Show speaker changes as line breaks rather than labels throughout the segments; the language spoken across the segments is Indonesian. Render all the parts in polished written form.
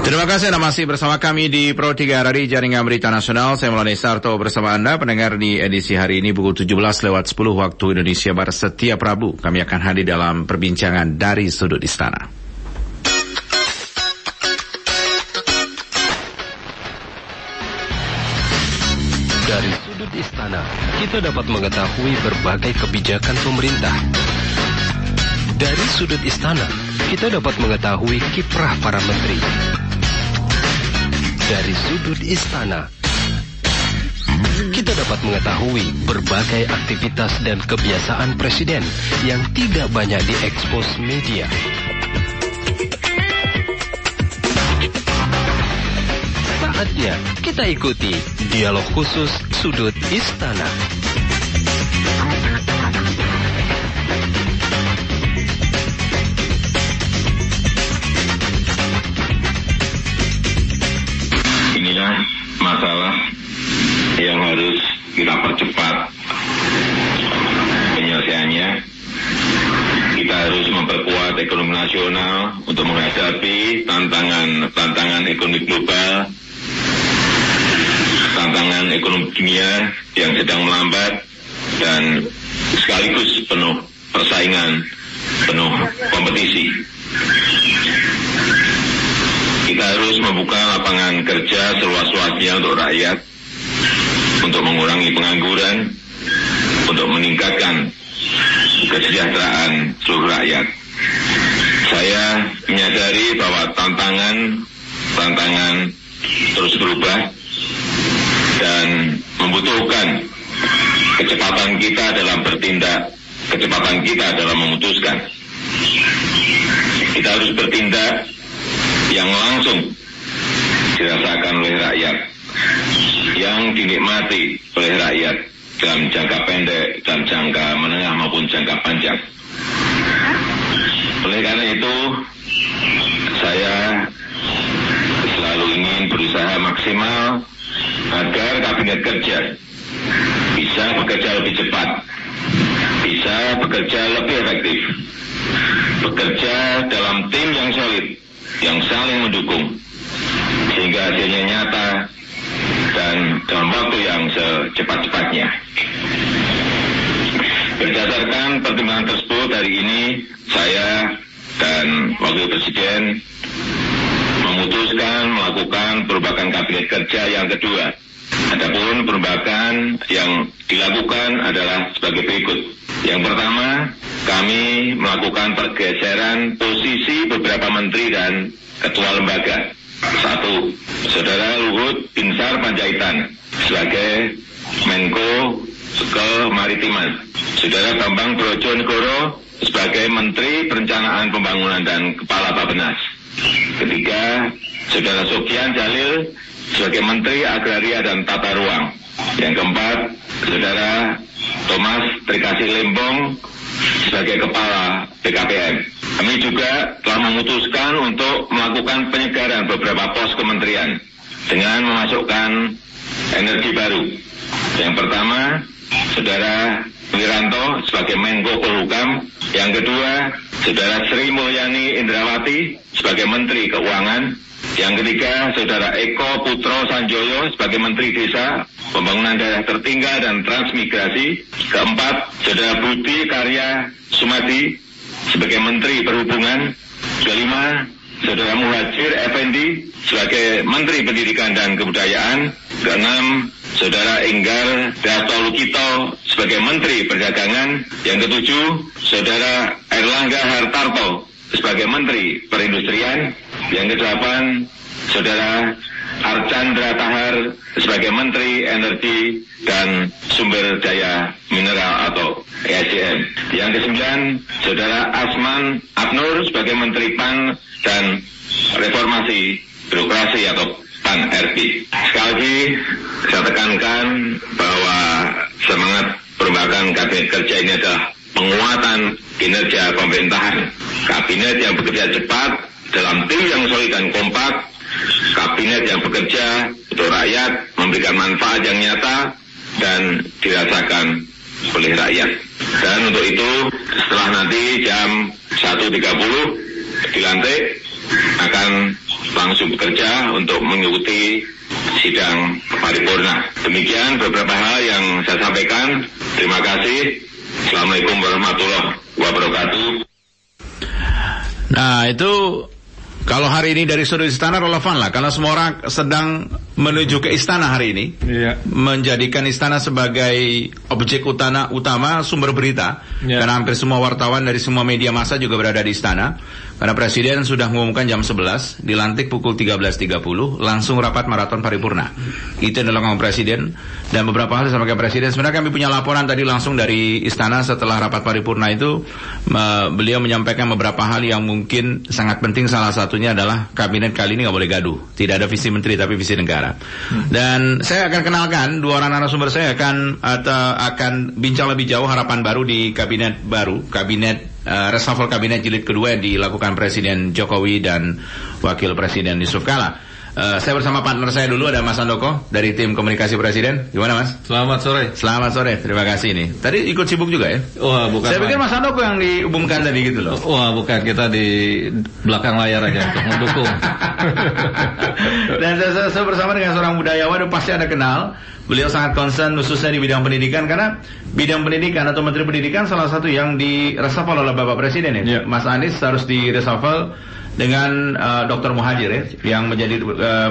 Terima kasih Anda masih bersama kami di Pro 3 Radio Jaringan Berita Nasional. Saya Maulana Sarto bersama Anda pendengar di edisi hari ini pukul 17:10 waktu Indonesia Barat. Setiap Rabu kami akan hadir dalam perbincangan dari sudut istana.
Dari sudut istana, kita dapat mengetahui berbagai kebijakan pemerintah. Dari sudut istana, kita dapat mengetahui kiprah para menteri. Dari sudut istana, kita dapat mengetahui berbagai aktivitas dan kebiasaan presiden yang tidak banyak diekspos media. Saatnya kita ikuti dialog khusus Sudut Istana.
Inilah masalah yang harus kita percepat penyelesaiannya. Kita harus memperkuat ekonomi nasional untuk menghadapi tantangan ekonomi global, tantangan ekonomi dunia yang sedang melambat dan sekaligus penuh persaingan, penuh kompetisi. Kita harus membuka lapangan kerja seluas-luasnya untuk rakyat, untuk mengurangi pengangguran, untuk meningkatkan kesejahteraan seluruh rakyat. Saya menyadari bahwa tantangan terus berubah dan membutuhkan kecepatan kita dalam bertindak, kecepatan kita dalam memutuskan. Kita harus bertindak yang langsung dirasakan oleh rakyat, yang dinikmati oleh rakyat dalam jangka pendek, dalam jangka menengah maupun jangka panjang. Oleh karena itu, saya selalu ingin berusaha maksimal agar kabinet kerja bisa bekerja lebih cepat, bisa bekerja lebih efektif, bekerja dalam tim yang solid, yang saling mendukung, sehingga hasilnya nyata dan dalam waktu yang secepat-cepatnya. Berdasarkan pertimbangan tersebut, hari ini saya dan Wakil Presiden memutuskan melakukan perubahan kabinet kerja yang kedua. Adapun perubahan yang dilakukan adalah sebagai berikut. Yang pertama, kami melakukan pergeseran posisi beberapa menteri dan ketua lembaga. 1. Saudara Luhut Binsar Panjaitan sebagai Menko Kemaritiman. Saudara Bambang Brojonegoro sebagai Menteri Perencanaan Pembangunan dan Kepala Bappenas. Ketiga, Saudara Sofyan Jalil sebagai Menteri Agraria dan Tata Ruang. Yang keempat, Saudara Thomas Trikasih Lembong sebagai Kepala BKPM. Kami juga telah memutuskan untuk melakukan penyegaran beberapa pos kementerian dengan memasukkan energi baru. Yang pertama, Saudara Wiranto sebagai Menko Polhukam. Yang kedua, Saudara Sri Mulyani Indrawati sebagai Menteri Keuangan. Yang ketiga, Saudara Eko Putro Sanjoyo sebagai Menteri Desa, Pembangunan Daerah Tertinggal dan Transmigrasi. Keempat, Saudara Budi Karya Sumadi sebagai Menteri Perhubungan. Kelima, Saudara Muhajir Effendi sebagai Menteri Pendidikan dan Kebudayaan. Keenam, Saudara Enggar Dato Lukito sebagai Menteri Perdagangan. Yang ketujuh, Saudara Erlangga Hartarto sebagai Menteri Perindustrian. Yang kedelapan, Saudara Archandra Tahar sebagai Menteri Energi dan Sumber Daya Mineral atau ESDM. Yang kesembilan, Saudara Asman Abnur sebagai Menteri PAN dan Reformasi Birokrasi atau PAN-RB. Sekali lagi, saya tekankan bahwa semangat perubahan kabinet kerja ini adalah penguatan kinerja pemerintahan. Kabinet yang bekerja cepat dalam tim yang solid dan kompak, kabinet yang bekerja untuk rakyat, memberikan manfaat yang nyata dan dirasakan oleh rakyat. Dan untuk itu, setelah nanti jam 1.30 dilantik, akan langsung bekerja untuk mengikuti sidang paripurna. Demikian beberapa hal yang saya sampaikan. Terima kasih. Assalamualaikum warahmatullahi wabarakatuh.
Nah, itu kalau hari ini dari sudut istana relevan lah, karena semua orang sedang menuju ke istana hari ini, menjadikan istana sebagai objek utama sumber berita, karena hampir semua wartawan dari semua media massa juga berada di istana, karena Presiden sudah mengumumkan jam 11, dilantik pukul 13.30, langsung rapat maraton paripurna. Itu adalah ngomong Presiden, dan beberapa hal disampaikan Presiden. Sebenarnya kami punya laporan tadi langsung dari istana setelah rapat paripurna itu, beliau menyampaikan beberapa hal yang mungkin sangat penting. Salah satunya adalah kabinet kali ini nggak boleh gaduh, tidak ada visi menteri tapi visi negara. Dan saya akan kenalkan dua orang narasumber saya akan bincang lebih jauh harapan baru di kabinet baru, reshuffle kabinet jilid kedua yang dilakukan Presiden Jokowi dan Wakil Presiden Yusuf Kala. Saya bersama partner saya dulu, ada Mas Handoko dari tim komunikasi Presiden. Gimana Mas?
Selamat sore.
Selamat sore, terima kasih nih. Tadi ikut sibuk juga ya?
Wah, bukan.
Saya pikir Mas Handoko yang diumumkan tadi gitu loh.
Wah, bukan, kita di belakang layar aja untuk mendukung.
Dan saya bersama dengan seorang budayawan, pasti ada kenal. Beliau sangat concern khususnya di bidang pendidikan, karena bidang pendidikan atau Menteri Pendidikan salah satu yang di reshuffle oleh Bapak Presiden ya. Mas Anies harus di reshuffle dengan Dr. Muhajir ya, yang menjadi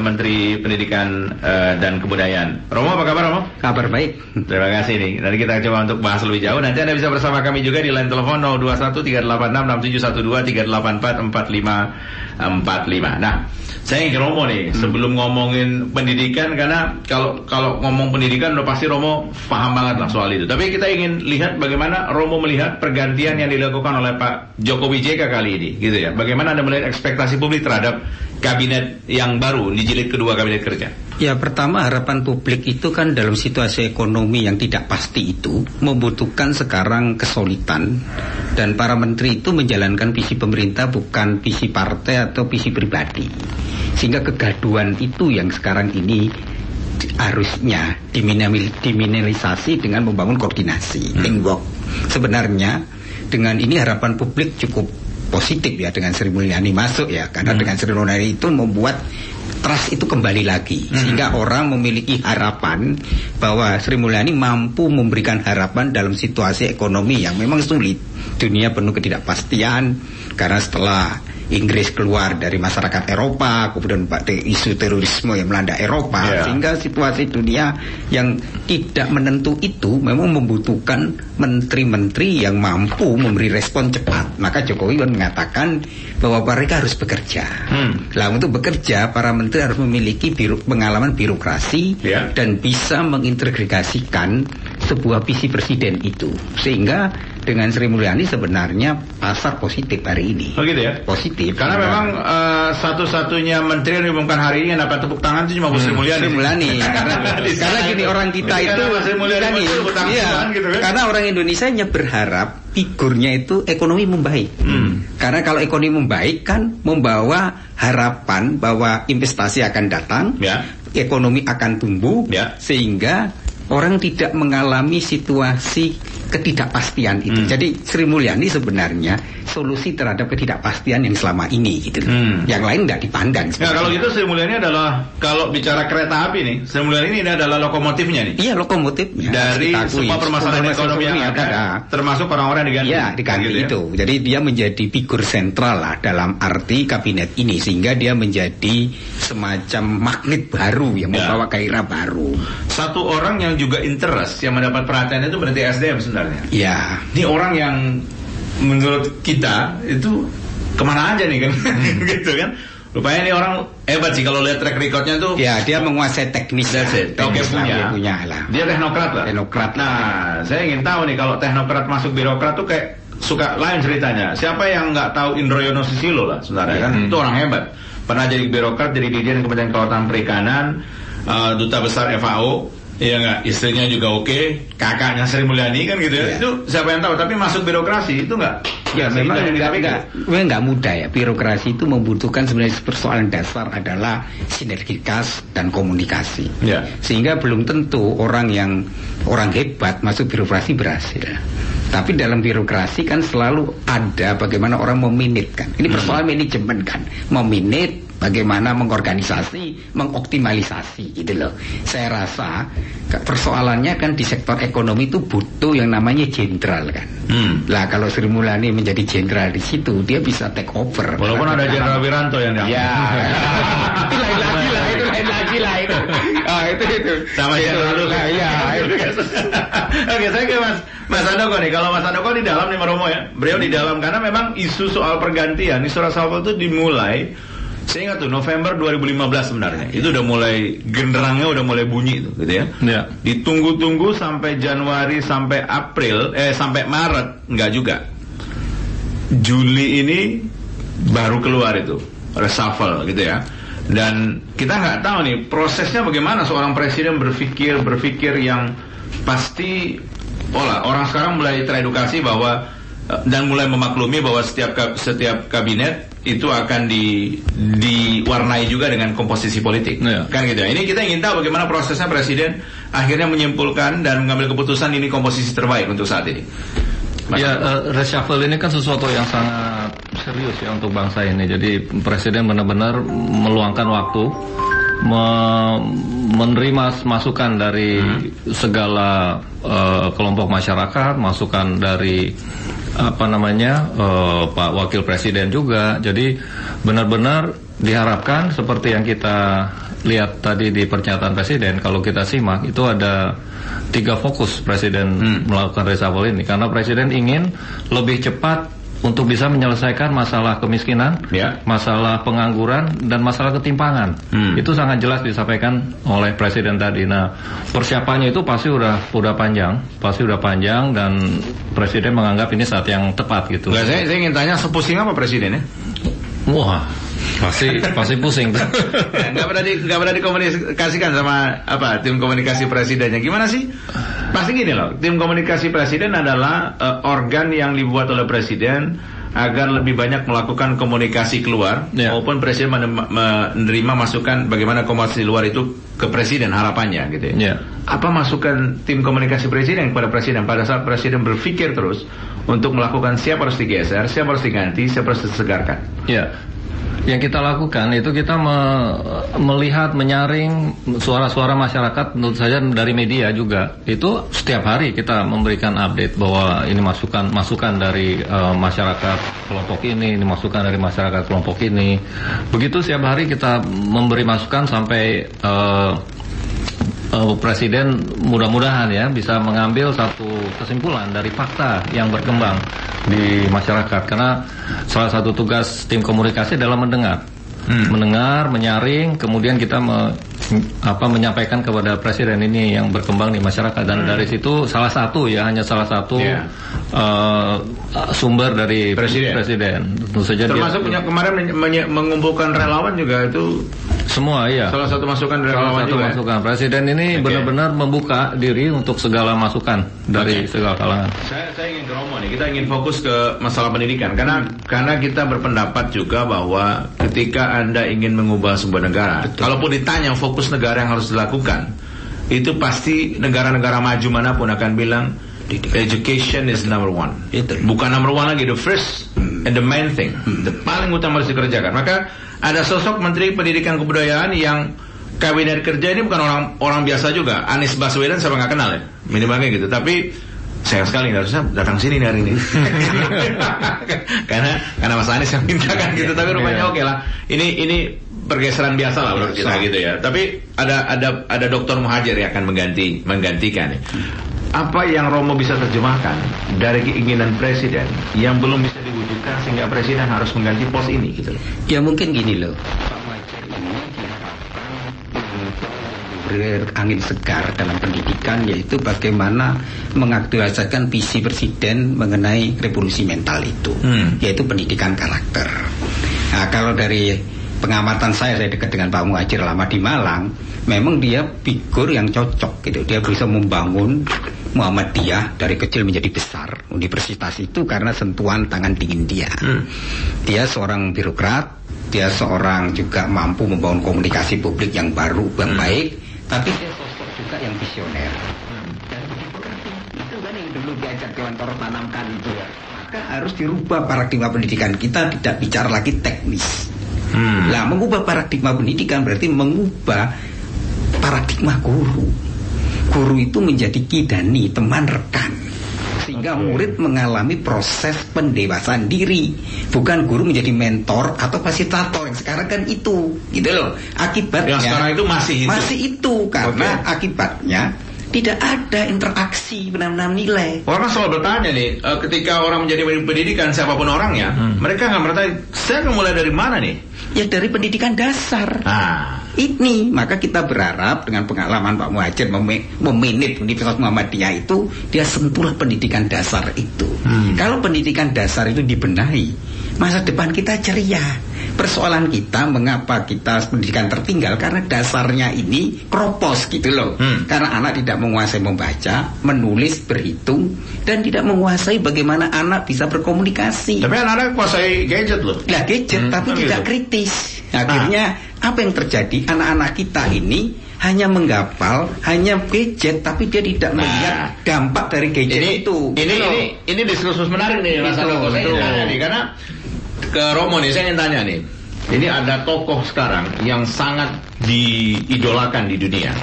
Menteri Pendidikan dan Kebudayaan. Romo, apa kabar Romo?
Kabar baik.
Terima kasih nih. Nanti kita coba untuk bahas lebih jauh. Nanti Anda bisa bersama kami juga di line telepon 0213866712, 384-4545. Nah, saya ingin ke Romo nih sebelum ngomongin pendidikan, karena kalau ngomong pendidikan udah pasti Romo paham banget lah soal itu. Tapi kita ingin lihat bagaimana Romo melihat pergantian yang dilakukan oleh Pak Jokowi JK kali ini, gitu ya. Bagaimana Anda melihat ekspektasi publik terhadap kabinet yang baru di jilid kedua kabinet kerja?
Ya, pertama, harapan publik itu kan dalam situasi ekonomi yang tidak pasti itu membutuhkan sekarang kesulitan, dan para menteri itu menjalankan visi pemerintah bukan visi partai atau visi pribadi, sehingga kegaduhan itu yang sekarang ini harusnya diminimalisasi dengan membangun koordinasi, teamwork. Sebenarnya dengan ini harapan publik cukup positif ya, dengan Sri Mulyani masuk ya, karena dengan Sri Mulyani itu membuat trust itu kembali lagi, sehingga orang memiliki harapan bahwa Sri Mulyani mampu memberikan harapan dalam situasi ekonomi yang memang sulit, dunia penuh ketidakpastian, karena setelah Inggris keluar dari masyarakat Eropa, kemudian isu terorisme yang melanda Eropa, sehingga situasi dunia yang tidak menentu itu memang membutuhkan menteri-menteri yang mampu memberi respon cepat. Maka Jokowi mengatakan bahwa mereka harus bekerja. Lah, untuk bekerja para menteri harus memiliki pengalaman birokrasi dan bisa mengintegrasikan sebuah visi presiden itu, sehingga dengan Sri Mulyani sebenarnya pasar positif hari ini.
Oh gitu ya?
Positif.
Karena memang satu-satunya menteri yang diumumkan hari ini yang dapat tepuk tangan itu cuma Bu Sri Mulyani.
Sri Mulyani. karena gini, orang kita itu Mulyani, gitu kan? Karena orang Indonesia hanya berharap figurnya itu ekonomi membaik. Karena kalau ekonomi membaik kan membawa harapan bahwa investasi akan datang, ekonomi akan tumbuh, sehingga orang tidak mengalami situasi ketidakpastian itu. Jadi Sri Mulyani sebenarnya solusi terhadap ketidakpastian yang selama ini gitu. Yang lain tidak dipandang.
Ya, kalau gitu Sri Mulyani adalah, kalau bicara kereta api nih, Sri Mulyani ini adalah lokomotifnya nih.
Iya, lokomotifnya.
Dari semua permasalahan ekonomi yang ada, termasuk orang-orang yang diganti.
Iya, diganti gitu itu. Ya? Jadi dia menjadi figur sentral lah dalam arti kabinet ini, sehingga dia menjadi semacam magnet baru yang membawa gairah baru.
Satu orang yang juga interest yang mendapat perhatian itu berarti SDM sebenarnya.
Iya.
Ini orang yang menurut kita itu kemana aja nih kan, gitu kan. Rupanya ini orang hebat sih kalau lihat track recordnya tuh.
Ya, dia menguasai teknis.
Oke, punya
lah.
Dia teknokrat lah. Nah, saya ingin tahu nih, kalau teknokrat masuk birokrat tuh kayak suka lain ceritanya. Siapa yang nggak tahu Indro Yono Susilo lah sebenarnya kan? Itu orang hebat. Pernah jadi birokrat, jadi dirjen Kementerian Kelautan Perikanan, duta besar FAO. Iya nggak, istrinya juga oke, kakaknya Sri Mulyani kan gitu ya. Itu siapa yang tahu, tapi masuk birokrasi itu nggak.
Ya memang nggak mudah ya. Birokrasi itu membutuhkan sebenarnya persoalan dasar adalah sinergitas dan komunikasi. Sehingga belum tentu orang hebat masuk birokrasi berhasil. Tapi dalam birokrasi kan selalu ada bagaimana orang meminit kan. Ini persoalan manajemen kan, meminit bagaimana mengoptimalisasi gitu loh. Saya rasa persoalannya kan di sektor ekonomi itu butuh yang namanya jenderal kan. Lah kalau Sri Mulyani menjadi jenderal di situ, dia bisa take over.
Walaupun ada Jenderal Wiranto yang diambil.
Ya, itu lain lagi lah itu. Itu.
Sama Jenderal dulu.
Ya.
Oke, saya ke Mas Andoko nih. Kalau Mas Andoko di dalam nih Romo ya, beliau di dalam karena memang isu soal pergantian isu reshuffle itu dimulai. Saya ingat tuh November 2015 sebenarnya. Itu udah mulai genderangnya udah mulai bunyi itu, gitu ya. Yeah. Ditunggu-tunggu sampai Januari sampai April, sampai Maret enggak juga. Juli ini baru keluar itu reshuffle gitu ya. Dan kita nggak tahu nih prosesnya bagaimana seorang presiden berpikir yang pasti orang sekarang mulai teredukasi bahwa dan mulai memaklumi bahwa setiap kabinet itu akan diwarnai juga dengan komposisi politik, kan gitu ya. Ini kita ingin tahu bagaimana prosesnya presiden akhirnya menyimpulkan dan mengambil keputusan ini komposisi terbaik untuk saat ini.
Reshuffle ini kan sesuatu yang sangat serius ya untuk bangsa ini. Jadi presiden benar-benar meluangkan waktu menerima masukan dari segala kelompok masyarakat, masukan dari Pak Wakil Presiden juga. Jadi benar-benar diharapkan seperti yang kita lihat tadi di pernyataan Presiden, kalau kita simak itu ada 3 fokus Presiden melakukan reshuffle ini, karena Presiden ingin lebih cepat untuk bisa menyelesaikan masalah kemiskinan, masalah pengangguran, dan masalah ketimpangan. Itu sangat jelas disampaikan oleh Presiden tadi. Nah, persiapannya itu pasti udah panjang, dan Presiden menganggap ini saat yang tepat gitu.
Nah, saya ingin tanya, sepusing apa Presiden ya?
Wah, pasti pusing.
Nggak pernah dikomunikasikan sama tim komunikasi presidennya. Gimana sih? Pasti gini loh, tim komunikasi presiden adalah organ yang dibuat oleh presiden agar lebih banyak melakukan komunikasi keluar, maupun presiden menerima masukan bagaimana komunikasi luar itu ke presiden harapannya gitu ya. Apa masukan tim komunikasi presiden kepada presiden pada saat presiden berpikir terus untuk melakukan siapa harus digeser, siapa harus diganti, siapa harus disegarkan?
Yang kita lakukan itu kita melihat, menyaring suara-suara masyarakat, tentu saja dari media juga. Itu setiap hari kita memberikan update bahwa ini masukan dari masyarakat kelompok ini masukan dari masyarakat kelompok ini. Begitu setiap hari kita memberi masukan sampai Presiden mudah-mudahan ya bisa mengambil satu kesimpulan dari fakta yang berkembang di masyarakat, karena salah satu tugas tim komunikasi adalah mendengar, menyaring, kemudian kita menyampaikan kepada presiden ini yang berkembang di masyarakat, dan dari situ hanya salah satu sumber dari presiden. Tentu saja
termasuk
dia,
kemarin mengumpulkan relawan juga itu.
Semua
Salah satu masukan dari relawan juga.
Masukan presiden ini benar-benar membuka diri untuk segala masukan dari segala kalangan.
Saya ingin ke Romo nih. Kita ingin fokus ke masalah pendidikan karena kita berpendapat juga bahwa ketika Anda ingin mengubah sebuah negara, kalaupun ditanya fokus negara yang harus dilakukan, itu pasti negara-negara maju manapun akan bilang education is number one. Bukan number one lagi, the first and the main thing. The paling utama harus dikerjakan. Maka ada sosok Menteri Pendidikan Kebudayaan yang kabinet kerja ini bukan orang biasa juga. Anies Baswedan saya nggak kenal ya, minimalnya gitu. Tapi sayang sekali nggak harusnya datang sini hari ini. karena Mas Anies yang minta kan gitu. Tapi rupanya oke lah. Ini pergeseran biasa lah menurut kita gitu ya. Tapi ada Dr. Muhajir yang akan menggantikan. Apa yang Romo bisa terjemahkan dari keinginan presiden yang belum bisa diwujudkan sehingga presiden harus mengganti pos ini gitu loh?
Ya mungkin gini loh, Pak Muhajir ini beri angin segar dalam pendidikan, yaitu bagaimana mengaktualisasikan visi presiden mengenai revolusi mental itu, yaitu pendidikan karakter. Nah, kalau dari pengamatan saya dekat dengan Pak Muhajir lama di Malang, memang dia figur yang cocok gitu. Dia bisa membangun Muhammadiyah dari kecil menjadi besar. Universitas itu karena sentuhan tangan dingin dia. Dia seorang birokrat, dia seorang juga mampu membangun komunikasi publik yang baru, yang baik, tapi dia sosok juga yang visioner. Dan itu kan yang dulu diajak Dewan Koro tanamkan itu ya. Maka harus dirubah paradigma pendidikan kita, tidak bicara lagi teknis. Lah mengubah paradigma pendidikan berarti mengubah paradigma guru. Guru itu menjadi kidani, teman rekan, sehingga murid mengalami proses pendewasaan diri, bukan guru menjadi mentor atau fasilitator yang sekarang kan itu, gitu loh. Akibatnya
yang sekarang itu masih
itu karena akibatnya tidak ada interaksi benar-benar nilai.
Orang selalu bertanya nih, ketika orang menjadi pendidikan siapapun orangnya, mereka nggak bertanya, saya akan mulai dari mana nih?
Ya dari pendidikan dasar. Ini maka kita berharap dengan pengalaman Pak Muhadjir memanage Universitas Muhammadiyah itu, dia sentuh pendidikan dasar itu. Kalau pendidikan dasar itu dibenahi, masa depan kita ceria. Persoalan kita mengapa kita pendidikan tertinggal karena dasarnya ini kropos gitu loh. Karena anak tidak menguasai membaca, menulis, berhitung, dan tidak menguasai bagaimana anak bisa berkomunikasi.
Tapi anak-anak kuasai gadget loh.
Lah gadget tapi tidak kritis. Akhirnya apa yang terjadi? Anak-anak kita ini hanya menghafal, hanya gadget, tapi dia tidak melihat dampak dari gadget itu.
Ini diskursus menarik nih Mas Andoko. Karena ke Romo nih, saya ingin tanya nih. Ini ada tokoh sekarang yang sangat diidolakan di dunia,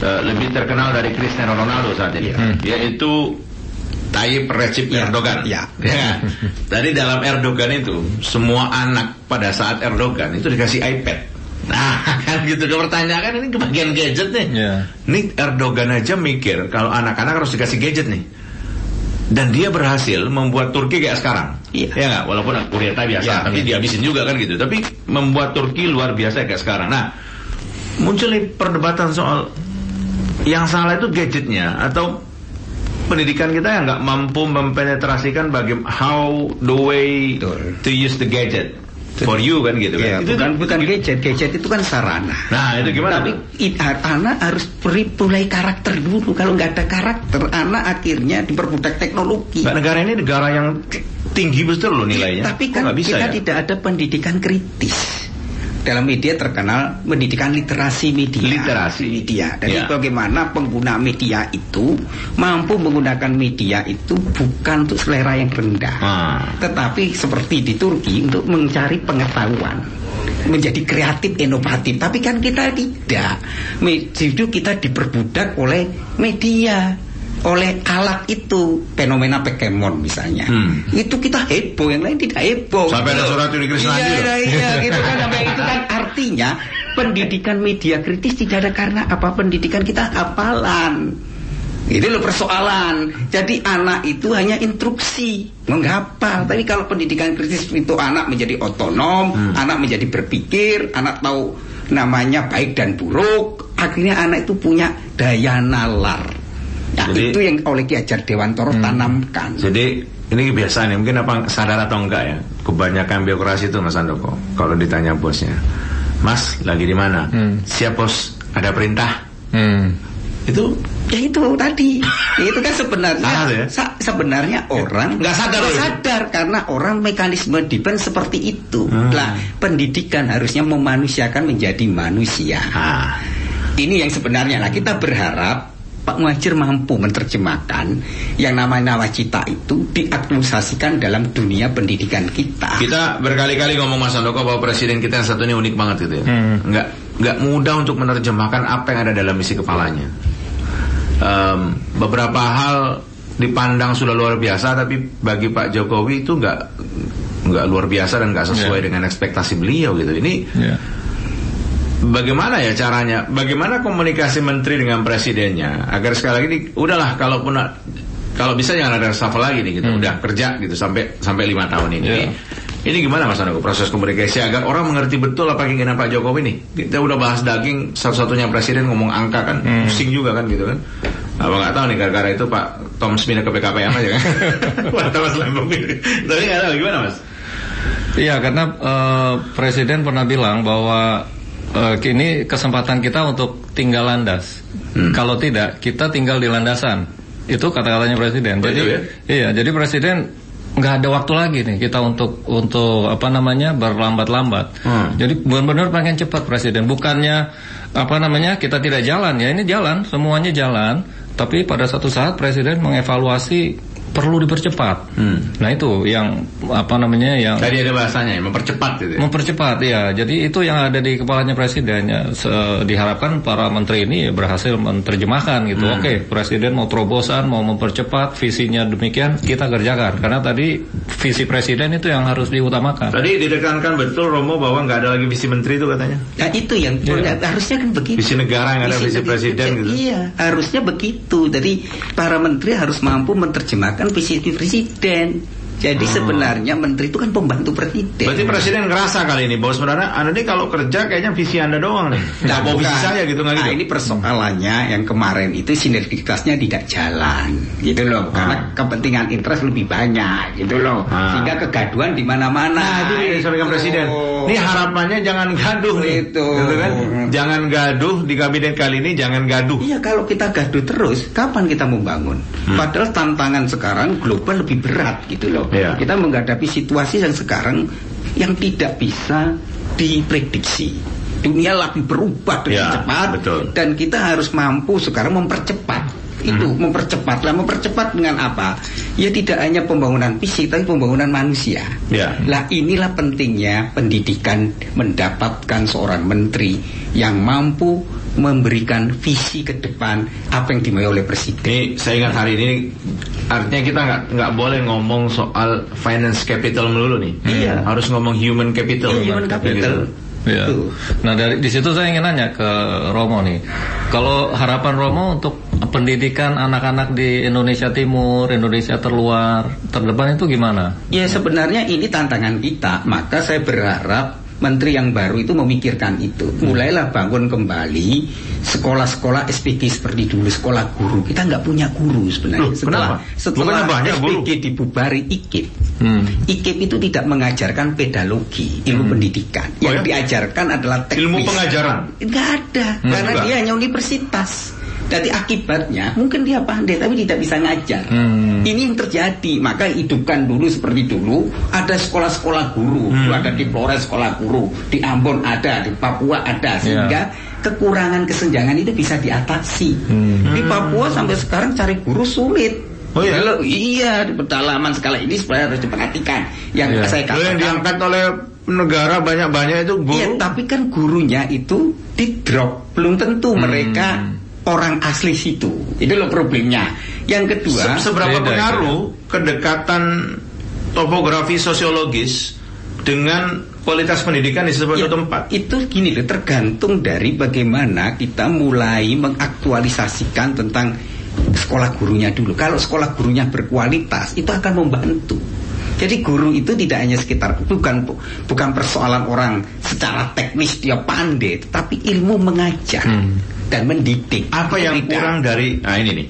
lebih terkenal dari Cristiano Ronaldo saat ini, yaitu Tayyip Recep Erdogan. Dari dalam Erdogan itu, semua anak pada saat Erdogan itu dikasih iPad. Nah kan gitu, pertanyaan ini kebagian gadget nih. Ini Erdogan aja mikir kalau anak-anak harus dikasih gadget nih. Dan dia berhasil membuat Turki kayak sekarang. Ya nggak, walaupun kudeta biasa, tapi dihabisin juga kan gitu. Tapi membuat Turki luar biasa kayak sekarang. Nah, muncul nih perdebatan soal yang salah itu gadgetnya atau pendidikan kita yang nggak mampu mempenetrasikan how the way to use the gadget for you kan gitu kan.
Itu bukan gadget itu kan sarana.
Nah itu gimana?
Tapi anak harus mulai karakter dulu. Kalau nggak ada karakter, anak akhirnya diperbudak teknologi.
Negara ini negara yang tinggi betul loh nilainya.
Tapi kan kita tidak ada pendidikan kritis. Dalam media terkenal pendidikan literasi media. Jadi bagaimana pengguna media itu mampu menggunakan media itu bukan untuk selera yang rendah, tetapi seperti di Turki untuk mencari pengetahuan, menjadi kreatif, inovatif. Tapi kan kita tidak. Justru kita diperbudak oleh media, oleh alat itu, fenomena Pokemon misalnya. Itu kita heboh, yang lain tidak heboh.
Sampai ada surat Yudi Krisnandi.
Iya, itu kan sampai itu kan artinya pendidikan media kritis tidak ada karena apa? Pendidikan kita hafalan. Itu loh persoalan. Jadi anak itu hanya instruksi, menghafal. Tapi kalau pendidikan kritis itu anak menjadi otonom, anak menjadi berpikir, anak tahu namanya baik dan buruk. Akhirnya anak itu punya daya nalar. Nah, jadi, itu yang oleh Ki Hajar Dewantara tanamkan.
Jadi ini kebiasaan ya, mungkin apa sadar atau enggak ya, kebanyakan birokrasi itu Mas Andoko, kalau ditanya bosnya, Mas lagi di mana? Siap bos, ada perintah. Itu
ya itu tadi. Itu kan sebenarnya orang
nggak
sadar karena orang mekanisme defense seperti itu. Lah pendidikan harusnya memanusiakan menjadi manusia. Ini yang sebenarnya. Nah kita berharap Pak Muhadjir mampu menerjemahkan yang namanya nawacita itu diaktualisasikan dalam dunia pendidikan kita.
Kita berkali-kali ngomong Mas Andoko bahwa presiden kita yang satu ini unik banget gitu ya. Nggak mudah untuk menerjemahkan apa yang ada dalam isi kepalanya. Beberapa hal dipandang sudah luar biasa, tapi bagi Pak Jokowi itu nggak luar biasa dan nggak sesuai dengan ekspektasi beliau gitu. Ini bagaimana ya caranya? Bagaimana komunikasi menteri dengan presidennya agar sekali lagi ini udahlah, kalau bisa jangan ada reshuffle lagi nih gitu. Udah kerja gitu sampai 5 tahun ini. Ini gimana Mas Andoko proses komunikasi agar orang mengerti betul apa keinginan Pak Jokowi nih? Kita udah bahas daging, satu-satunya presiden ngomong angka kan, pusing juga kan gitu kan. Apa nggak tahu nih gara-gara itu Pak Tom Smith ke PKPM aja kan? Tapi nggak tahu gimana Mas?
Iya, karena presiden pernah bilang bahwa kini kesempatan kita untuk tinggal landas. Kalau tidak, kita tinggal di landasan. Itu kata-katanya presiden. Jadi, jadi presiden nggak ada waktu lagi nih kita untuk berlambat-lambat. Jadi benar-benar pengen cepat presiden. Bukannya kita tidak jalan ya, ini jalan, semuanya jalan. Tapi pada satu saat presiden mengevaluasi perlu dipercepat. Nah itu yang yang
tadi ada bahasanya mempercepat gitu ya?
Mempercepat ya. Jadi itu yang ada di kepalanya presiden ya. Diharapkan para menteri ini berhasil menerjemahkan gitu. Oke, presiden mau terobosan, mau mempercepat, visinya demikian, kita kerjakan. Karena tadi visi presiden itu yang harus diutamakan.
Tadi ditekankan betul Romo bahwa nggak ada lagi visi menteri itu katanya.
Nah itu yang harusnya kan begitu.
Visi negara yang ada visi presiden gitu.
Iya, harusnya begitu. Jadi para menteri harus mampu menerjemahkan visi presiden. Jadi sebenarnya menteri itu kan pembantu presiden.
Berarti presiden ngerasa kali ini bahwa sebenarnya Anda nih kalau kerja kayaknya visi Anda doang nih. Nggak mau visi saya gitu nggak gitu.
Nah ini persoalannya yang kemarin itu sinergitasnya tidak jalan, gitu loh. Karena kepentingan interest lebih banyak, gitu loh. Sehingga kegaduhan di mana-mana.
Nah itu yang disampaikan presiden. Ini harapannya jangan gaduh nih. Gitu kan? Jangan gaduh di kabinet kali ini, jangan gaduh.
Iya, kalau kita gaduh terus, kapan kita membangun? Padahal tantangan sekarang global lebih berat, gitu loh. Kita menghadapi situasi yang sekarang yang tidak bisa diprediksi. Dunia lagi berubah dengan cepat, dan kita harus mampu sekarang mempercepat. Mempercepat dengan apa? Ya tidak hanya pembangunan fisik, tapi pembangunan manusia. Lah inilah pentingnya pendidikan, mendapatkan seorang menteri yang mampu memberikan visi ke depan apa yang dimau oleh presiden.
Ini saya ingat hari ini artinya kita nggak boleh ngomong soal finance capital melulu nih. Harus ngomong human capital.
Human capital.
Ya. Nah dari di situ saya ingin nanya ke Romo nih, kalau harapan Romo untuk pendidikan anak-anak di Indonesia Timur, Indonesia terluar, terdepan itu gimana?
Ya sebenarnya ini tantangan kita, maka saya berharap menteri yang baru itu memikirkan itu. Mulailah bangun kembali sekolah-sekolah SPG seperti dulu, sekolah guru. Kita nggak punya guru sebenarnya. Setelah SPG dibubari IKIP. IKIP itu tidak mengajarkan pedagogik, ilmu pendidikan. Yang diajarkan adalah teknis.
Ilmu pengajaran?
Nggak ada, karena dia hanya universitas. Jadi akibatnya mungkin dia pandai tapi tidak bisa ngajar. Ini yang terjadi. Maka hidupkan dulu seperti dulu. Ada sekolah-sekolah guru. Ada di Flores sekolah guru, di Ambon ada, di Papua ada. Sehingga kekurangan kesenjangan itu bisa diatasi. Di Papua sampai sekarang cari guru sulit. Iya, di pedalaman skala ini supaya harus diperhatikan. Yang saya katakan
yang diangkat oleh negara banyak-banyak itu guru.
Iya, tapi kan gurunya itu di drop. Belum tentu mereka orang asli situ. Itu loh problemnya. Yang kedua,
seberapa pengaruh kedekatan topografi sosiologis dengan kualitas pendidikan di sebuah tempat?
Itu gini loh, tergantung dari bagaimana kita mulai mengaktualisasikan tentang sekolah gurunya dulu. Kalau sekolah gurunya berkualitas, itu akan membantu. Jadi guru itu tidak hanya sekitar bukan persoalan orang secara teknis dia pandai, tetapi ilmu mengajar dan mendidik.
Apa yang kurang dari ini nih?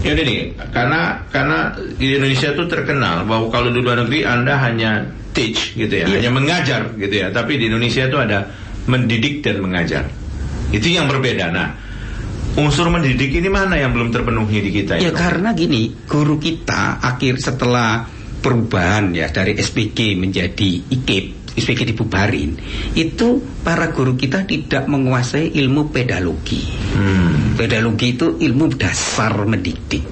Ya nih, karena di Indonesia itu terkenal bahwa kalau di luar negeri Anda hanya teach gitu ya, hanya mengajar gitu ya, tapi di Indonesia itu ada mendidik dan mengajar. Itu yang berbeda. Nah, unsur mendidik ini mana yang belum terpenuhi di kita?
Ya karena gini, guru kita setelah perubahan ya dari SPG menjadi IKIP, SPG dibubarin, itu para guru kita tidak menguasai ilmu pedagogik. Pedagogik itu ilmu dasar mendidik,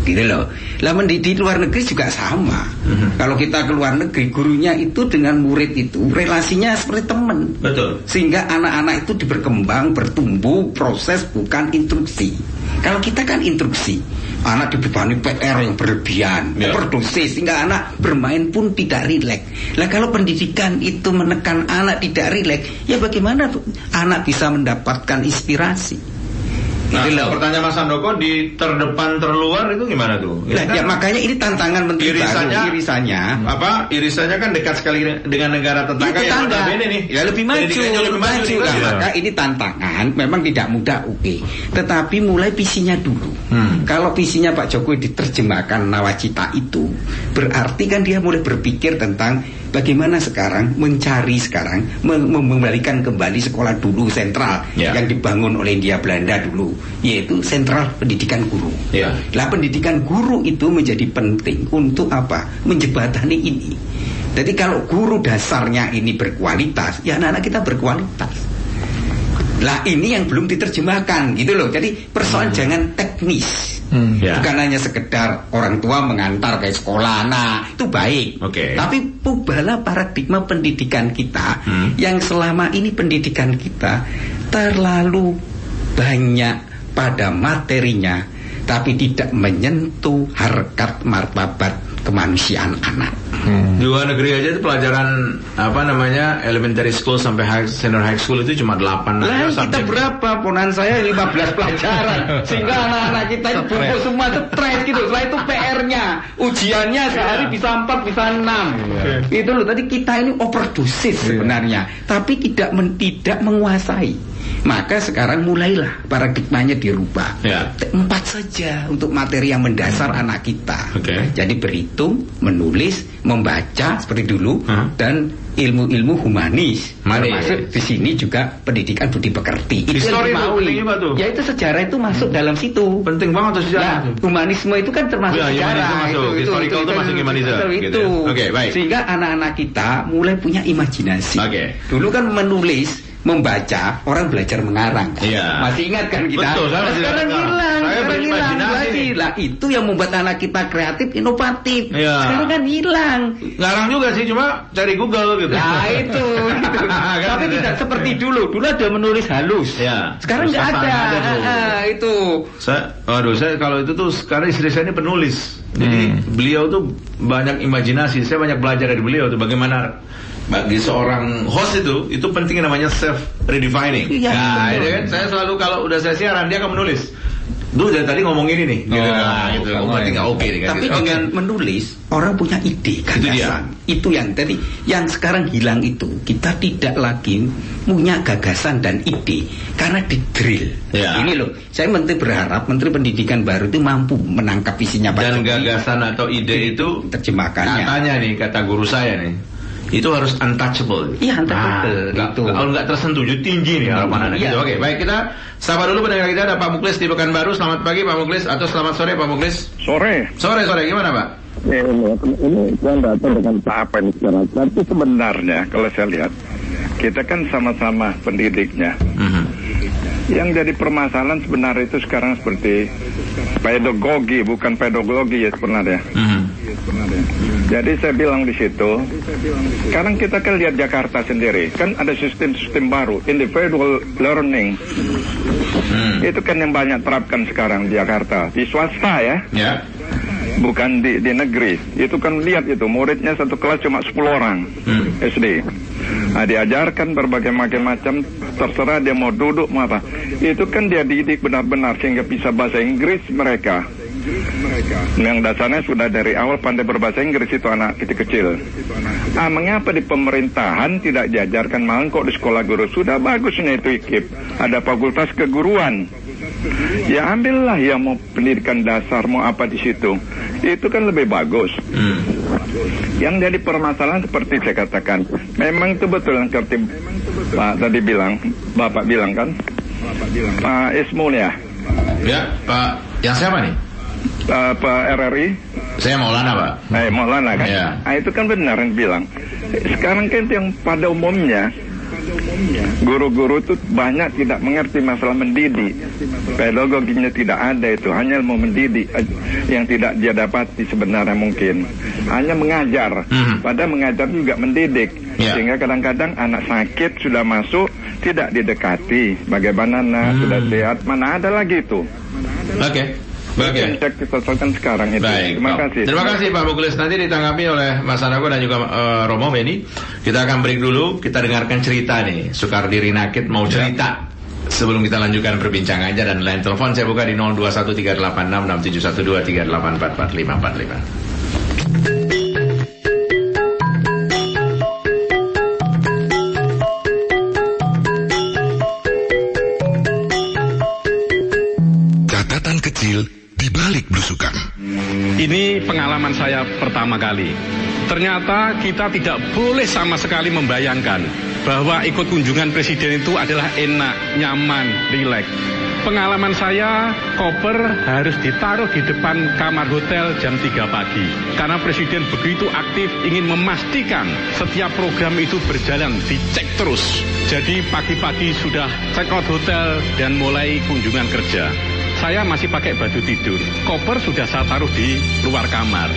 gitu loh. Lah mendidik luar negeri juga sama. Kalau kita ke luar negeri, gurunya itu dengan murid itu relasinya seperti teman.
Betul.
Sehingga anak-anak itu berkembang, bertumbuh, proses bukan instruksi. Kalau kita kan instruksi. Anak dibebani PR yang berlebihan, overdosis, sehingga anak bermain pun tidak rileks. Lah kalau pendidikan itu menekan anak tidak rileks, ya bagaimana anak bisa mendapatkan inspirasi?
Nah, pertanyaan Mas Handoko di terdepan terluar itu gimana tuh?
Nah, ya makanya ini tantangan menteri baru.
Irisannya kan dekat sekali dengan negara tetangga yang notabene nih.
Ya lebih maju. Nah, maka ini tantangan memang tidak mudah, tetapi mulai visinya dulu. Kalau visinya Pak Jokowi diterjemahkan nawacita itu, berarti kan dia mulai berpikir tentang bagaimana sekarang mengembalikan kembali sekolah dulu sentral yang dibangun oleh India Belanda dulu, yaitu sentral pendidikan guru. Lah pendidikan guru itu menjadi penting untuk apa? Menjembatani ini. Jadi kalau guru dasarnya ini berkualitas, ya anak-anak kita berkualitas. Lah ini yang belum diterjemahkan gitu loh. Jadi persoalan jangan teknis, Bukan hanya sekedar orang tua mengantar ke sekolah. Nah, itu baik. Tapi ubahlah paradigma pendidikan kita yang selama ini pendidikan kita terlalu banyak pada materinya, tapi tidak menyentuh harkat martabat kemanusiaan anak.
Di luar negeri aja itu pelajaran elementary school sampai senior high school itu cuma 8
lah, kita berapa? Ponan saya 15 pelajaran. Sehingga anak-anak kita itu buku semua stres gitu. Setelah itu PR-nya, ujiannya sehari bisa 4, bisa 6. Itu loh, tadi kita ini overdosis sebenarnya, tapi tidak menguasai. Maka sekarang mulailah paradigmanya dirubah. 4 saja untuk materi yang mendasar anak kita. Jadi berhitung, menulis, membaca seperti dulu, dan ilmu-ilmu humanis. Termasuk di sini juga pendidikan budi pekerti. Itu yang dimaui. Ya itu sejarah itu masuk dalam situ.
Penting banget tuh sejarah.
Humanisme itu kan termasuk sejarah.
Historical itu masuk humanisme.
Itu.
Baik.
Sehingga anak-anak kita mulai punya imajinasi. Dulu kan menulis, membaca, orang belajar mengarang. Masih ingat kan kita?
Betul,
sekarang hilang lagi. Lah itu yang membuat anak kita kreatif, inovatif. Sekarang kan hilang.
Ngarang juga sih, cuma cari Google gitu.
Nah itu. Tapi tidak seperti dulu. Dulu ada menulis halus. Sekarang nggak ada. Itu.
Saya kalau itu tuh sekarang istri saya ini penulis. Jadi beliau tuh banyak imajinasi. Saya banyak belajar dari beliau tuh bagaimana bagi seorang host itu penting namanya self redefining. Itu kan saya selalu kalau udah saya siaran dia akan menulis. Duh dari tadi ngomong ini nih. Berarti nggak oke nih.
Tapi dengan menulis orang punya ide, gagasan. Itu yang tadi yang sekarang hilang itu. Kita tidak lagi punya gagasan dan ide karena di drill. Ini loh, saya berharap Menteri Pendidikan baru itu mampu menangkap isinya Pak
Dan gagasan atau ide itu
terjemahkannya.
Katanya nih kata guru saya nih, itu harus untouchable.
Untouchable.
Kalau nggak tersentuh, tinggi nih harapan anak gitu. Baik, kita sapa dulu pendengar kita. Ada Pak Muklis di Pekanbaru. Selamat pagi Pak Muklis, atau selamat sore Pak Muklis. Sore, gimana Pak?
Ini yang datang dengan apa ini sekarang. Tapi sebenarnya kalau saya lihat, kita kan sama-sama pendidiknya. Yang jadi permasalahan sebenarnya itu sekarang seperti pedagogi, bukan pedagogi ya sebenarnya. Jadi saya bilang di situ, sekarang kita kan lihat Jakarta sendiri, kan ada sistem baru, individual learning. Itu kan yang banyak terapkan sekarang di Jakarta, di swasta ya. Bukan di negeri. Itu kan lihat itu, muridnya satu kelas cuma 10 orang SD. Nah, diajarkan berbagai macam, terserah dia mau duduk mau apa. Itu kan dia didik benar-benar sehingga bisa bahasa Inggris mereka. Yang dasarnya sudah dari awal pandai berbahasa Inggris itu anak kecil-kecil. Mengapa di pemerintahan tidak diajarkan malah kok di sekolah guru? Sudah bagusnya itu IKIP. Ada fakultas keguruan. Ya ambillah yang mau pendidikan dasar mau apa di situ. Itu kan lebih bagus. Yang jadi permasalahan seperti saya katakan, memang itu betul yang seperti Pak tadi bilang, Bapak bilang kan, Pak Ismul ya.
Pak. Yang siapa nih?
Pak RRI.
Saya Maulana Pak.
Maulana kan. Itu kan benar yang bilang. Sekarang kan yang pada umumnya guru-guru itu banyak tidak mengerti masalah mendidik. Pedagoginya tidak ada itu, hanya ilmu mendidik yang tidak dia dapati sebenarnya mungkin. Hanya mengajar, padahal mengajar juga mendidik. Sehingga kadang-kadang anak sakit sudah masuk, tidak didekati. Bagaimana sudah sehat, mana ada lagi itu. Baik. Kita selesaikan sekarang itu.
Baik. Terima kasih Pak Muklis. Nanti ditanggapi oleh Mas Anako dan juga Romo Beni. Kita akan break dulu. Kita dengarkan cerita nih. Sukardi Rinakit mau cerita. Sebelum kita lanjutkan perbincangannya dan line telepon saya buka di 021386671238445545.
Di balik belusukan.
Ini pengalaman saya pertama kali. Ternyata kita tidak boleh sama sekali membayangkan bahwa ikut kunjungan presiden itu adalah enak, nyaman, rileks. Pengalaman saya, koper harus ditaruh di depan kamar hotel jam 3 pagi. Karena presiden begitu aktif ingin memastikan setiap program itu berjalan, dicek terus. Jadi pagi-pagi sudah check out hotel dan mulai kunjungan kerja. saya masih pakai baju tidur. Koper sudah saya taruh di luar kamar.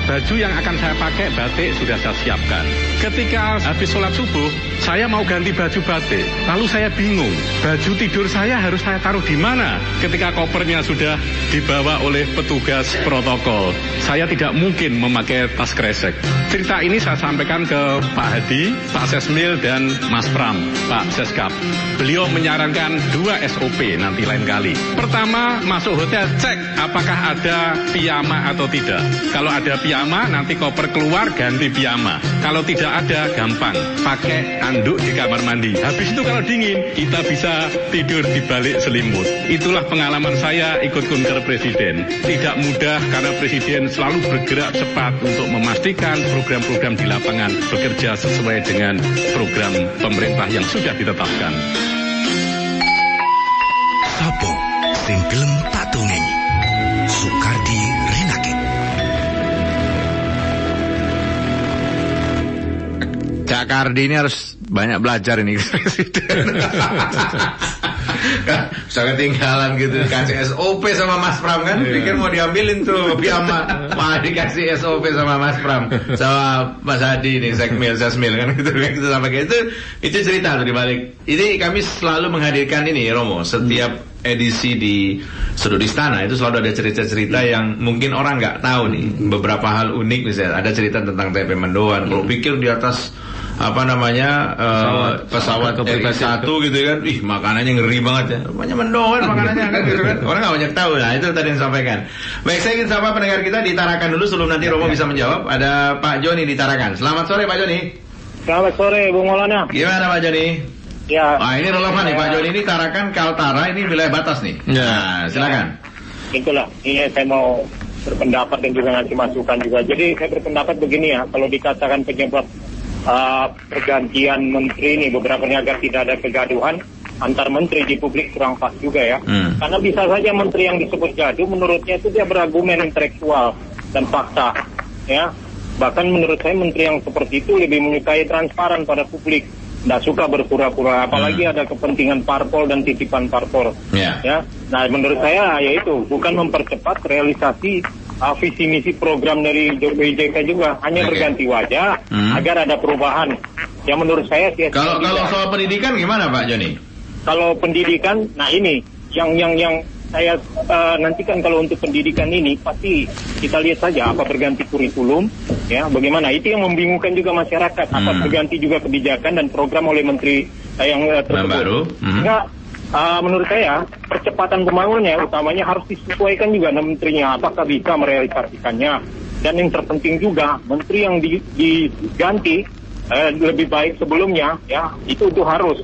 Baju yang akan saya pakai batik sudah saya siapkan. Ketika habis sholat subuh, saya mau ganti baju batik. Lalu saya bingung, baju tidur saya harus saya taruh di mana? Ketika kopernya sudah dibawa oleh petugas protokol, saya tidak mungkin memakai tas kresek. Cerita ini saya sampaikan ke Pak Hadi, Pak Sesmil, dan Mas Pram, Pak Seskap. Beliau menyarankan 2 SOP nanti lain kali. Pertama, masuk hotel, cek apakah ada piyama atau tidak. Kalau ada piyama, nanti koper keluar ganti piyama. Kalau tidak ada, gampang, pakai anduk di kamar mandi. Habis itu kalau dingin, kita bisa tidur di balik selimut. Itulah pengalaman saya ikut kunker Presiden. Tidak mudah karena Presiden selalu bergerak cepat untuk memastikan program-program di lapangan bekerja sesuai dengan program pemerintah yang sudah ditetapkan.
Sopo sing gelem tak dongeng. Soekardi Rinakit.
Cak Kardi ini harus banyak belajar ini Presiden. Saya ketinggalan gitu, kasih SOP sama Mas Pram kan, pikir mau diambilin tuh piyama, malah dikasih SOP sama Mas Pram, sama Mas Hadi nih, Sesmil kan gitu sampai kayak itu cerita tuh dibalik. Ini kami selalu menghadirkan ini Romo, setiap edisi di Sudut Istana itu selalu ada cerita-cerita yang mungkin orang nggak tahu nih, beberapa hal unik misalnya, ada cerita tentang TP Mendoan, kalau pikir di atas pesawat RI1 gitu kan, makanannya ngeri banget ya, rupanya Mendoan makanannya kan gitu kan, orang nggak banyak tahu. Nah itu tadi yang disampaikan. Baik, saya ingin sapa pendengar kita di Tarakan dulu sebelum nanti Romo bisa menjawab. Ada Pak Joni di Tarakan. Selamat sore Pak Joni.
Selamat sore Bung Maulana.
Gimana Pak Joni?
Ya.
Nah ini relevan nih Pak Joni, ini Tarakan Kaltara, ini wilayah batas nih. Nah silakan.
Itulah, ini saya mau berpendapat dan juga ngasih masukan juga. Jadi saya berpendapat begini ya, kalau dikatakan penyebab pergantian menteri ini beberapa agar tidak ada kegaduhan antar menteri di publik kurang pas juga ya. Karena bisa saja menteri yang disebut gaduh menurutnya itu dia berargumen intelektual dan fakta ya. Bahkan menurut saya menteri yang seperti itu lebih menyukai transparan pada publik, tidak suka berpura-pura, apalagi ada kepentingan parpol dan titipan parpol ya. Nah menurut saya yaitu bukan mempercepat realisasi visi misi program dari Jokowi JK juga, hanya berganti wajah agar ada perubahan. Yang menurut saya
kalau soal pendidikan gimana Pak Joni?
Kalau pendidikan, nah ini yang saya nantikan kalau untuk pendidikan ini pasti kita lihat saja apa berganti kurikulum ya, bagaimana itu yang membingungkan juga masyarakat, apa berganti juga kebijakan dan program oleh menteri yang tersebut. Enggak. Menurut saya percepatan pembangunannya utamanya harus disesuaikan juga dengan menterinya, apakah bisa merealisasikannya. Dan yang terpenting juga menteri yang diganti lebih baik sebelumnya ya, itu harus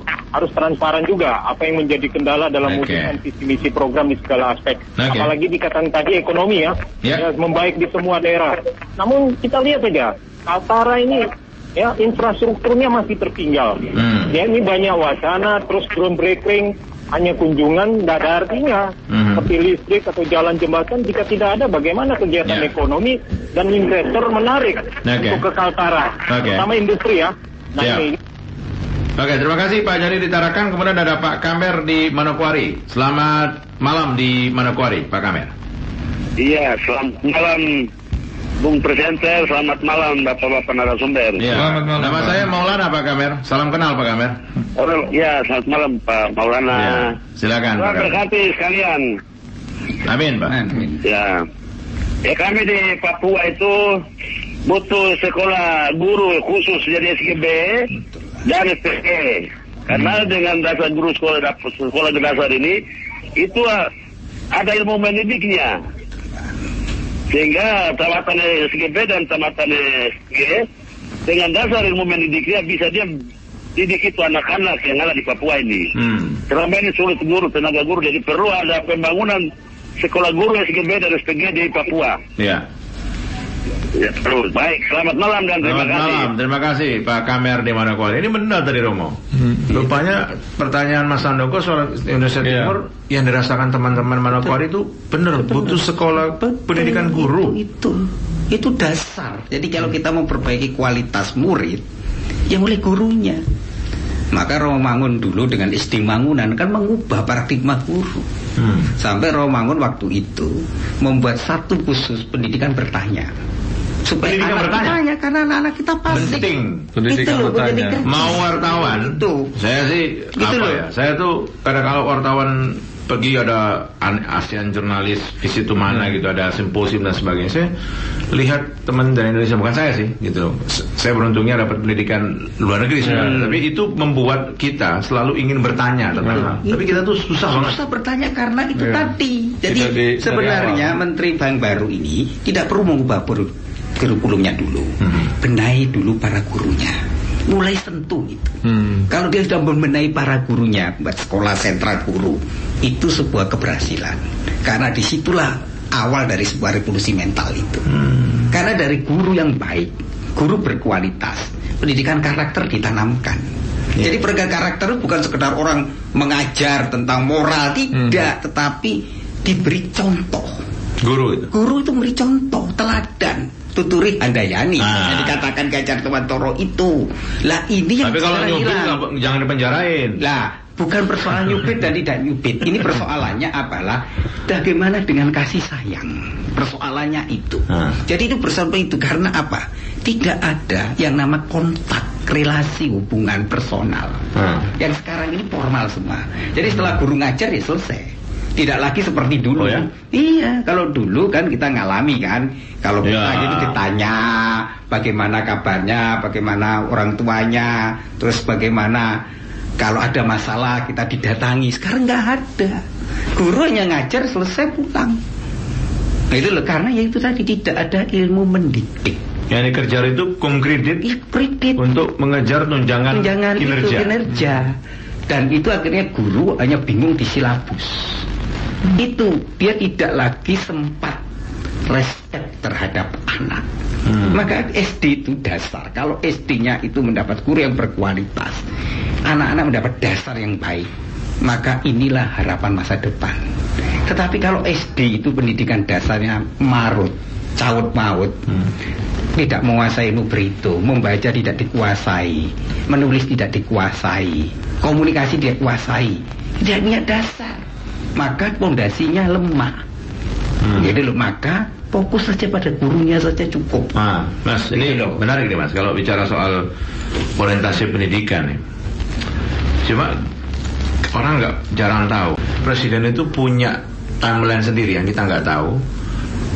transparan juga apa yang menjadi kendala dalam mewujudkan visi misi program di segala aspek. Apalagi dikatakan tadi ekonomi ya, membaik di semua daerah. Namun kita lihat saja Kaltara ini ya infrastrukturnya masih tertinggal. Ya ini banyak wacana terus groundbreaking, hanya kunjungan tidak ada artinya, seperti listrik atau jalan jembatan. Jika tidak ada, bagaimana kegiatan ekonomi dan investor menarik untuk ke Kaltara, terutama industri ya. Nah ini.
Oke, terima kasih Pak Joni di Tarakan. Kemudian ada Pak Kamer di Manokwari. Selamat malam di Manokwari, Pak Kamer.
Iya, selamat malam Bung Presenter, selamat malam Bapak-Bapak narasumber.
Ya. Selamat malam. Nama saya Maulana Pak Kamer. Salam kenal Pak Kamer.
Ya, selamat malam Pak Maulana.
Ya, silakan.
Terima kasih sekalian.
Amin Pak.
Ya. Kami di Papua itu butuh sekolah guru khusus jadi SGB dan SPG. Karena dengan dasar guru sekolah dasar ini itu ada ilmu mendidiknya. Sehingga tamatan SGB dan tamatan SPG dengan dasar ilmu mendidiknya bisa dia didik itu anak-anak yang ada di Papua ini. Selama ini sulit guru, tenaga guru, jadi perlu ada pembangunan sekolah guru SGB dan SPG di Papua.
Ya.
Ya, terus. Baik, selamat malam dan terima kasih.
Malam, terima kasih Pak Kamer di Manokwari. Ini benar tadi Romo. Rupanya pertanyaan Mas Handoko soal Indonesia Timur yang dirasakan teman-teman Manokwari itu benar, butuh sekolah pendidikan guru.
Itu dasar. Jadi kalau kita mau perbaiki kualitas murid, ya mulai gurunya. Maka Rawamangun dulu dengan SD Mangunan kan mengubah paradigma guru. Sampai Rawamangun waktu itu membuat satu khusus pendidikan bertanya. Supaya anak bertanya, karena anak-anak kita pasti
penting
pendidikan bertanya.
Mau wartawan itu. Saya sih gitu ya. Saya tuh kalau wartawan pergi ada ASEAN jurnalis visit to mana gitu, ada simposium dan sebagainya, saya lihat teman dari Indonesia, bukan saya sih gitu. Saya beruntungnya dapat pendidikan luar negeri sebenarnya, tapi itu membuat kita selalu ingin bertanya tentang tapi kita tuh susah
bertanya karena itu tadi. Jadi sebenarnya Menteri Bank baru ini tidak perlu mengubah kurikulumnya dulu, benahi dulu para gurunya, mulai sentuh itu. Kalau dia sudah membenahi para gurunya, buat sekolah sentral guru, itu sebuah keberhasilan. Karena disitulah awal dari sebuah revolusi mental itu. Karena dari guru yang baik, guru berkualitas, pendidikan karakter ditanamkan. Jadi pendidikan karakter itu bukan sekedar orang mengajar tentang moral, tidak, tetapi diberi contoh. Guru itu memberi contoh, teladan. Tuturi Handayani yang dikatakan Ganjar Tuantoro itu. Lah ini yang
tapi kalau nyubit jangan dipenjarain.
Lah bukan persoalan nyubit dan tidak nyubit. Ini persoalannya apalah bagaimana dengan kasih sayang. Persoalannya itu. Jadi itu bersama itu karena apa? Tidak ada yang nama kontak, relasi, hubungan personal. Yang sekarang ini formal semua. Jadi setelah guru ngajar ya selesai. Tidak lagi seperti dulu. Iya, kalau dulu kan kita ngalami kan, kalau kita gitu ditanya bagaimana kabarnya, bagaimana orang tuanya, terus bagaimana kalau ada masalah kita didatangi. Sekarang nggak ada. Guru hanya ngajar selesai pulang. Nah, itu loh, karena ya itu tadi tidak ada ilmu mendidik.
Yang dikejar itu kredit untuk mengejar tunjangan
kinerja. Dan itu akhirnya guru hanya bingung di silabus. Itu dia tidak lagi sempat respect terhadap anak. Maka SD itu dasar. Kalau SD-nya itu mendapat guru yang berkualitas, anak-anak mendapat dasar yang baik, maka inilah harapan masa depan. Tetapi kalau SD itu pendidikan dasarnya marut, caut maut, tidak menguasai ilmu berhitung, membaca tidak dikuasai, menulis tidak dikuasai, komunikasi tidak dikuasai, tidak punya dasar, maka fondasinya lemah. Jadi maka fokus saja pada gurunya saja cukup.
Mas, ini menarik nih Mas, kalau bicara soal orientasi pendidikan nih. Cuma orang jarang tahu, presiden itu punya timeline sendiri yang kita nggak tahu.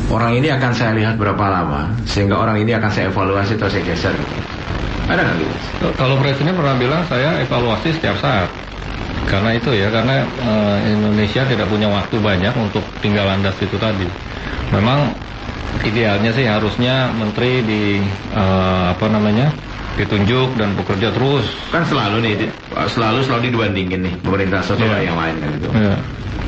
Orang ini akan saya lihat berapa lama, sehingga orang ini akan saya evaluasi atau saya geser. Ada nggak gitu?
Kalau presiden pernah bilang saya evaluasi setiap saat. Karena itu ya, karena Indonesia tidak punya waktu banyak untuk tinggal landas itu tadi. Memang idealnya sih harusnya menteri ditunjuk dan bekerja terus.
Kan selalu dibandingin nih pemerintah sosial yang lain kan gitu.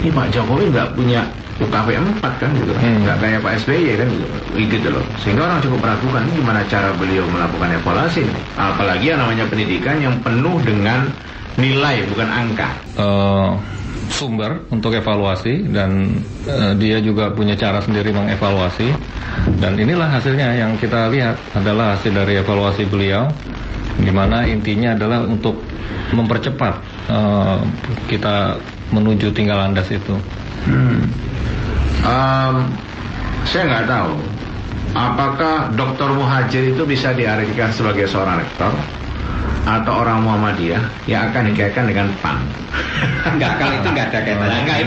Ini Pak Jokowi nggak punya UKP 4 kan gitu, nggak kayak Pak SBY kan gitu loh. Sehingga orang cukup meragukan ini gimana cara beliau melakukan evaluasi. Apalagi yang namanya pendidikan yang penuh dengan nilai bukan angka.
Sumber untuk evaluasi dan dia juga punya cara sendiri mengevaluasi, dan inilah hasilnya yang kita lihat adalah hasil dari evaluasi beliau, di mana intinya adalah untuk mempercepat kita menuju tinggal landas itu.
Saya nggak tahu apakah Dr. Muhajir itu bisa diartikan sebagai seorang rektor atau orang Muhammadiyah yang akan dikaitkan dengan PAN.
Enggak, kalau itu enggak ada kaitannya.
Enggak,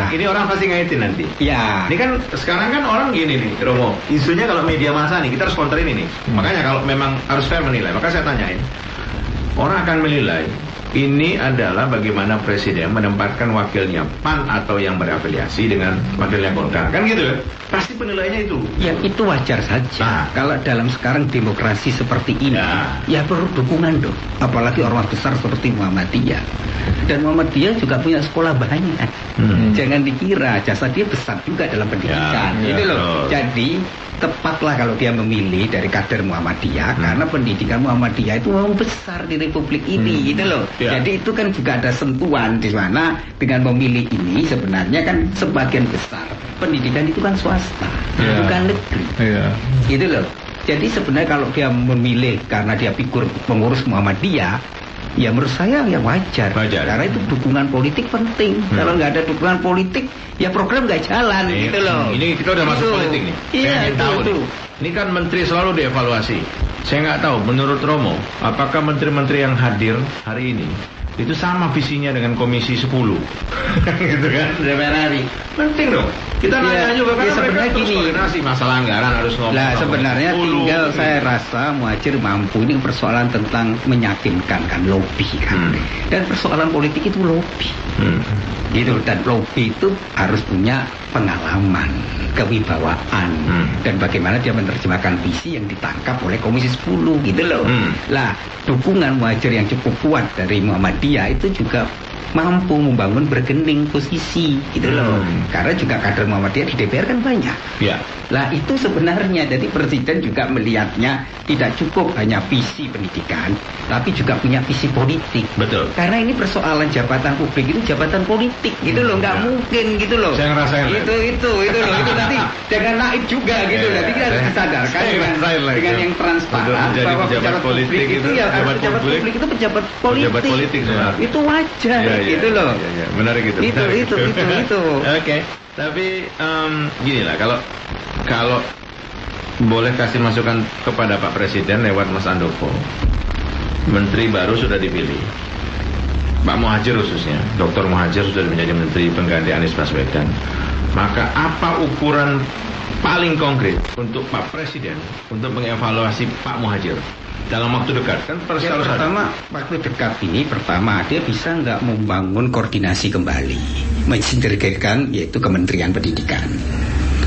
ini orang pasti ngaitin nanti.
Ya.
Ini kan sekarang kan orang gini nih, Romo. Isunya kalau media massa nih, kita harus counter ini nih. Makanya kalau memang harus fair menilai, maka saya tanyain. Orang akan menilai ini adalah bagaimana presiden menempatkan wakilnya PAN atau yang berafiliasi dengan wakilnya Golkar. Kan gitu ya? Pasti penilaiannya itu.
Ya itu wajar saja. Kalau dalam sekarang demokrasi seperti ini, ya perlu dukungan dong. Apalagi orang besar seperti Muhammadiyah. Dan Muhammadiyah juga punya sekolah banyak. Jangan dikira jasa dia besar juga dalam pendidikan. Gitu loh. Jadi tepatlah kalau dia memilih dari kader Muhammadiyah, karena pendidikan Muhammadiyah itu memang besar di Republik ini, gitu loh. Jadi itu kan juga ada sentuhan di mana dengan memilih ini sebenarnya kan sebagian besar pendidikan itu kan swasta, bukan negeri, gitu loh. Jadi sebenarnya kalau dia memilih karena dia figur pengurus Muhammadiyah, Ya menurut saya ya wajar. Karena itu dukungan politik penting. Kalau nggak ada dukungan politik, ya program nggak jalan gitu loh.
Ini kita udah masuk politik nih.
Iya,
itu. Ini kan menteri selalu dievaluasi. Saya nggak tahu, menurut Romo, apakah menteri-menteri yang hadir hari ini itu sama visinya dengan Komisi 10 gitu kan, DPR RI. Penting dong. Kita nanya juga kan
sebenarnya gini,
koordinasi masalah anggaran harus ngomong.
Nah, sebenarnya tinggal saya rasa Muhadjir mampu. Ini persoalan tentang meyakinkan kan, lobby kan. Dan persoalan politik itu lobby. Gitu, dan lobby itu harus punya pengalaman, kewibawaan, dan bagaimana dia menerjemahkan visi yang ditangkap oleh Komisi 10 gitu loh. Lah, dukungan Muhadjir yang cukup kuat dari Muhammadiyah itu juga mampu membangun bergening posisi gitu loh. Karena juga kader Muhammadiyah di DPR kan banyak.
Ya.
Lah itu sebenarnya jadi presiden juga melihatnya tidak cukup hanya visi pendidikan, tapi juga punya visi politik.
Betul.
Karena ini persoalan jabatan publik itu jabatan politik gitu loh, nggak mungkin gitu loh.
Saya ngerasain.
Itu loh, itu nanti jangan naik juga gitu. Nanti kita harus disadarkan dengan yang transparan bahwa pejabat publik itu ya pejabat publik itu pejabat politik. Itu wajar gitu loh.
Menarik gitu.
Itu.
Oke. Tapi gini lah, kalau boleh kasih masukan kepada Pak Presiden lewat Mas Andoko, menteri baru sudah dipilih, Pak Muhadjir khususnya, Dr. Muhadjir sudah menjadi menteri pengganti Anies Baswedan. Maka apa ukuran paling konkret untuk Pak Presiden untuk mengevaluasi Pak Muhadjir dalam waktu dekat? Kan
pertama waktu dekat ini, pertama dia bisa nggak membangun koordinasi kembali, mensinergikan yaitu Kementerian Pendidikan.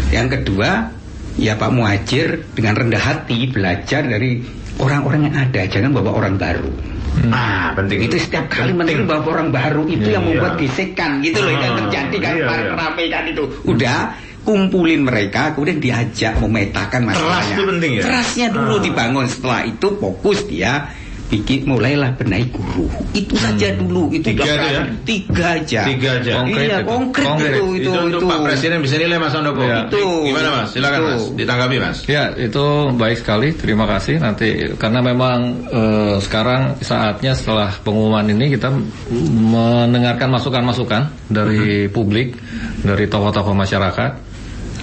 Yang kedua, ya Pak Muhadjir dengan rendah hati belajar dari orang-orang yang ada, jangan bawa orang baru.
Penting.
Itu setiap kali menteri bawa orang baru itu yang membuat gesekan gitu loh, yang terjadi kan rame kan itu. Udah kumpulin mereka, kemudian diajak memetakan masalahnya.
Teras itu penting ya?
Terasnya dulu dibangun, setelah itu fokus dia mulailah benahi guru. Itu saja dulu. Itu 3 aja. Konkret itu
untuk Pak Presiden bisa nilai, Mas Andoko. Gimana Mas? Silakan Mas, ditanggapi Mas.
Ya, itu baik sekali. Terima kasih. Nanti karena memang sekarang saatnya setelah pengumuman ini kita mendengarkan masukan-masukan dari publik, dari tokoh-tokoh masyarakat,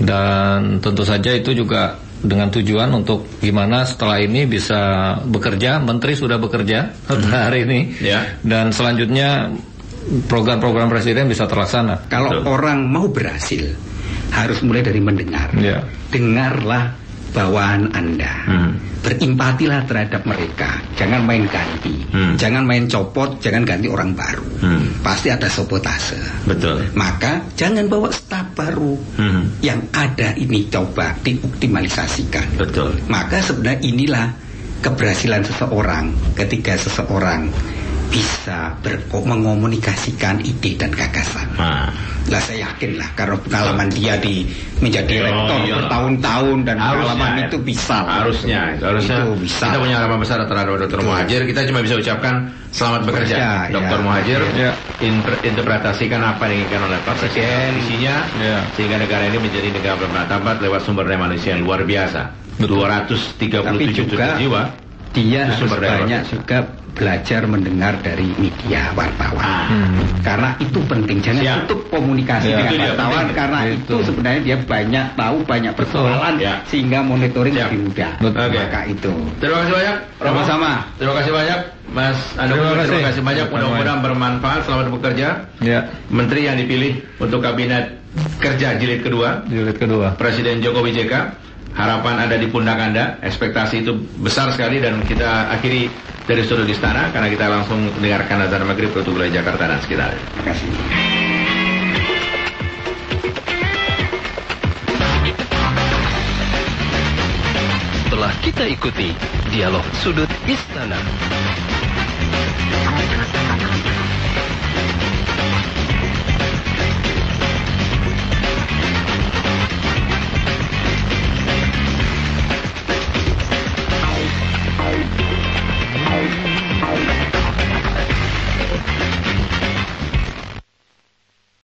dan tentu saja itu juga dengan tujuan untuk gimana setelah ini bisa bekerja. Menteri sudah bekerja hari ini, dan selanjutnya program-program presiden bisa terlaksana.
Kalau orang mau berhasil harus mulai dari mendengar. Dengarlah bawaan Anda, berimpatilah terhadap mereka, jangan main ganti, jangan main copot, jangan ganti orang baru. Pasti ada sabotase.
Betul.
Maka jangan bawa staf baru. Yang ada ini coba dioptimalisasikan.
Betul.
Maka sebenarnya inilah keberhasilan seseorang ketika seseorang bisa mengomunikasikan ide dan gagasan. Lah saya yakin lah, karena pengalaman dia menjadi rektor bertahun-tahun dan pengalaman itu bisa.
Harusnya itu bisa. Kita punya harapan besar terhadap Dr. Muhadjir. Kita cuma bisa ucapkan selamat bekerja, Dr. Muhadjir. Interpretasikan apa yang diinginkan oleh Pak Presiden, isinya, sehingga negara ini menjadi negara bermartabat lewat sumber daya manusia yang luar biasa. 237 juta jiwa.
Dia harus banyak juga belajar mendengar dari media wartawan. Karena itu penting. Jangan tutup komunikasi dengan wartawan, karena itu sebenarnya dia banyak tahu banyak persoalan, sehingga monitoring lebih mudah. Maka itu.
Terima kasih banyak.
Sama-sama.
Terima kasih banyak Mas Andoko. Terima kasih banyak. Mudah-mudahan bermanfaat. Selamat bekerja. Menteri yang dipilih untuk Kabinet Kerja Jilid Kedua. Presiden Jokowi JK. Harapan ada di pundak Anda, ekspektasi itu besar sekali, dan kita akhiri dari Sudut Istana karena kita langsung mendengarkan azan maghrib untuk wilayah Jakarta dan sekitarnya.
Terima kasih.
Setelah kita ikuti dialog Sudut Istana.